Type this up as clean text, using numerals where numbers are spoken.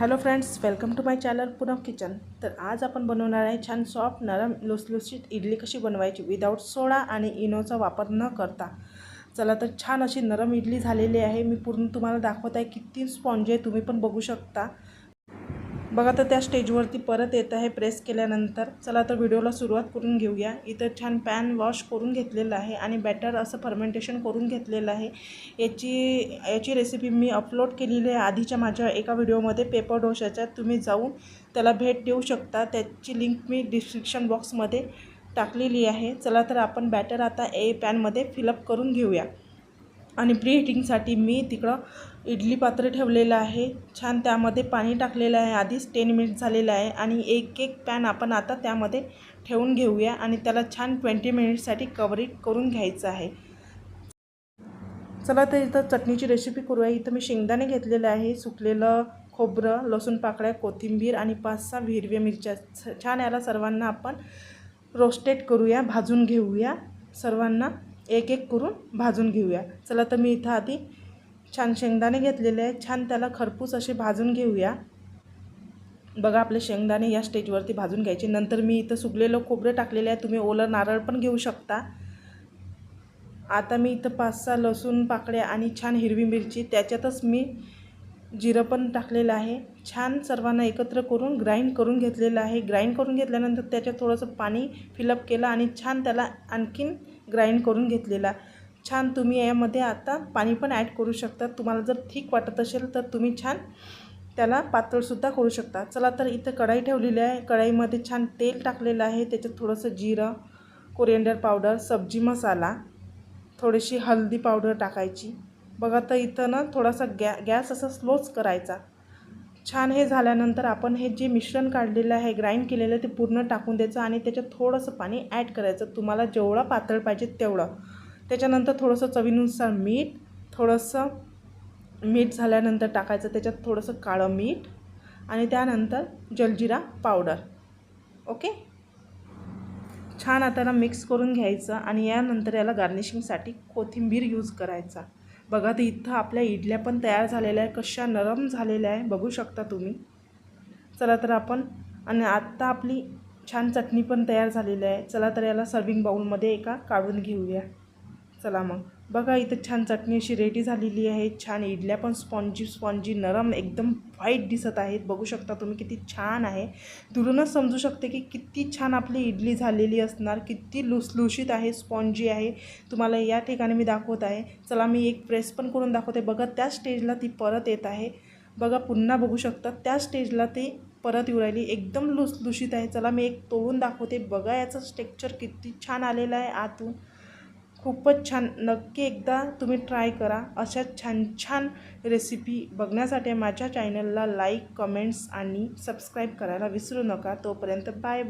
Hello friends, welcome to my channel Poonam kitchen. तर आज आपण बनवणार आहे छान सॉफ्ट नरम लुसलुशीत इडली कशी बनवायची विदाउट सोडा आणि इनोचा वापर न करता। चला तर छान अशी नरम इडली झालेली आहे। मी पूर्ण तुम्हाला दाखवत आहे किती स्पॉन्जी आहे, तुम्ही पण बघू शकता। बघा तर त्या स्टेजवरती परत येत आहे प्रेस केल्यानंतर। चला तर व्हिडिओला सुरुवात करून घेऊया। इथं छान पॅन वॉश करून घेतलेला आहे आणि बॅटर असं फर्मेंटेशन करून घेतलेलं आहे। याची रेसिपी मी अपलोड केलेली आहे आधीच्या माझ्या एका व्हिडिओमध्ये पेपर डोशाच्या। तुम्ही जाऊन त्याला भेट देऊ शकता, त्याची लिंक मी डिस्क्रिप्शन बॉक्समध्ये टाकलेली आहे। चला तर आपण बॅटर आता पॅनमध्ये फिलअप करून घेऊया। आणि प्री हिटिंगसाठी मी तिकडं इडली पात्र ठेवलेलं आहे। छान त्यामध्ये पाणी टाकलेलं आहे, आधीच 10 मिनिट झालेलं आहे। आणि एक पॅन आपण आता त्यामध्ये ठेवून घेऊया आणि त्याला छान 20 मिनिटसाठी कव्हर करून घ्यायचं आहे। चला तर इथं चटणीची रेसिपी करूया। इथं मी शेंगदाणे घेतलेले आहे, सुकलेलं खोबरं, लसूण पाकळ्या, कोथिंबीर आणि 5-6 हिरव्या मिरच्या। छान याला सर्वांना आपण रोस्टेड करूया, भाजून घेऊया। सर्वांना एक करून भाजून घेऊया। चला तर मी इथं आधी छान शेंगदाणे घेतलेले आहे, छान त्याला खरपूस असे भाजून घेऊया। बघा आपले शेंगदाणे या स्टेजवरती भाजून घ्यायचे। नंतर मी इथं सुकलेलं खोबरं टाकलेलं आहे, तुम्ही ओलं नारळ पण घेऊ शकता। आता मी इथं 5-6 लसूण पाकळ्या आणि छान हिरवी मिरची, त्याच्यातच मी जिरं पण टाकलेलं आहे। छान सर्वांना एकत्र करून ग्राइंड करून घेतलेलं आहे। ग्राइंड करून घेतल्यानंतर त्याच्यात थोडंसं पाणी फिलअप केलं आणि छान त्याला आणखीन ग्राइंड करून घेतलेला। छान तुम्ही यामध्ये आता पाणी पण ॲड करू शकता। तुम्हाला जर थिक वाटत असेल तर तुम्ही छान त्याला पातळसुद्धा करू शकता। चला तर इथं कढाई ठेवलेली आहे, कढाईमध्ये छान तेल टाकलेलं आहे। त्याच्यात थोडंसं जिरं, कोरिएंडर पावडर, सब्जी मसाला, थोडीशी हळदी पावडर टाकायची। बघा तर इथं ना थोडासा गॅस असा स्लोच करायचा। छान हे झाल्यानंतर आपण हे जे मिश्रण काढलेलं आहे, ग्राइंड केलेलं, ते पूर्ण टाकून द्यायचं आणि त्याच्यात थोडंसं पाणी ॲड करायचं, तुम्हाला जेवढं पातळ पाहिजे तेवढं। त्याच्यानंतर थोडंसं चवीनुसार मीठ, थोडंसं मीठ झाल्यानंतर टाकायचं त्याच्यात थोडंसं काळं मीठ आणि त्यानंतर जलजिरा पावडर। ओके, छान आता मिक्स करून घ्यायचं आणि यानंतर याला गार्निशिंगसाठी कोथिंबीर यूज करायचा। बघा तर इथं आपल्या इडल्या पण तयार झालेल्या आहे, कशा नरम झालेल्या आहे बघू शकता तुम्ही। चला तर आपण आणि आता आपली छान चटणी पण तयार झालेली आहे। चला तर याला सर्विंग बाउलमध्ये काढून घेऊया। चला मग बघा इथं छान चटणी अशी रेडी झालेली आहे। छान इडल्या पण स्पॉन्जी नरम एकदम व्हाईट दिसत आहेत, बघू शकता तुम्ही किती छान आहे। दुरूनच समजू शकते की किती छान आपली इडली झालेली असणार, किती लुसलुशीत आहे, स्पॉन्जी आहे। तुम्हाला या ठिकाणी मी दाखवत आहे। चला मी एक प्रेस पण करून दाखवते। बघा त्या स्टेजला ती परत येत आहे। बघा पुन्हा बघू शकता त्या स्टेजला ती परत येऊ राहिली, एकदम लुसलुशीत आहे। चला मी एक तोडून दाखवते। बघा याचं टेक्स्चर किती छान आलेलं आहे आतून, खूपच छान। नक्की एकदा तुम्ही ट्राय करा। अशा छान रेसिपी बघण्यासाठी माझ्या चॅनलला लाईक, कमेंट्स आणि सबस्क्राईब करायला विसरू नका। तोपर्यंत बाय।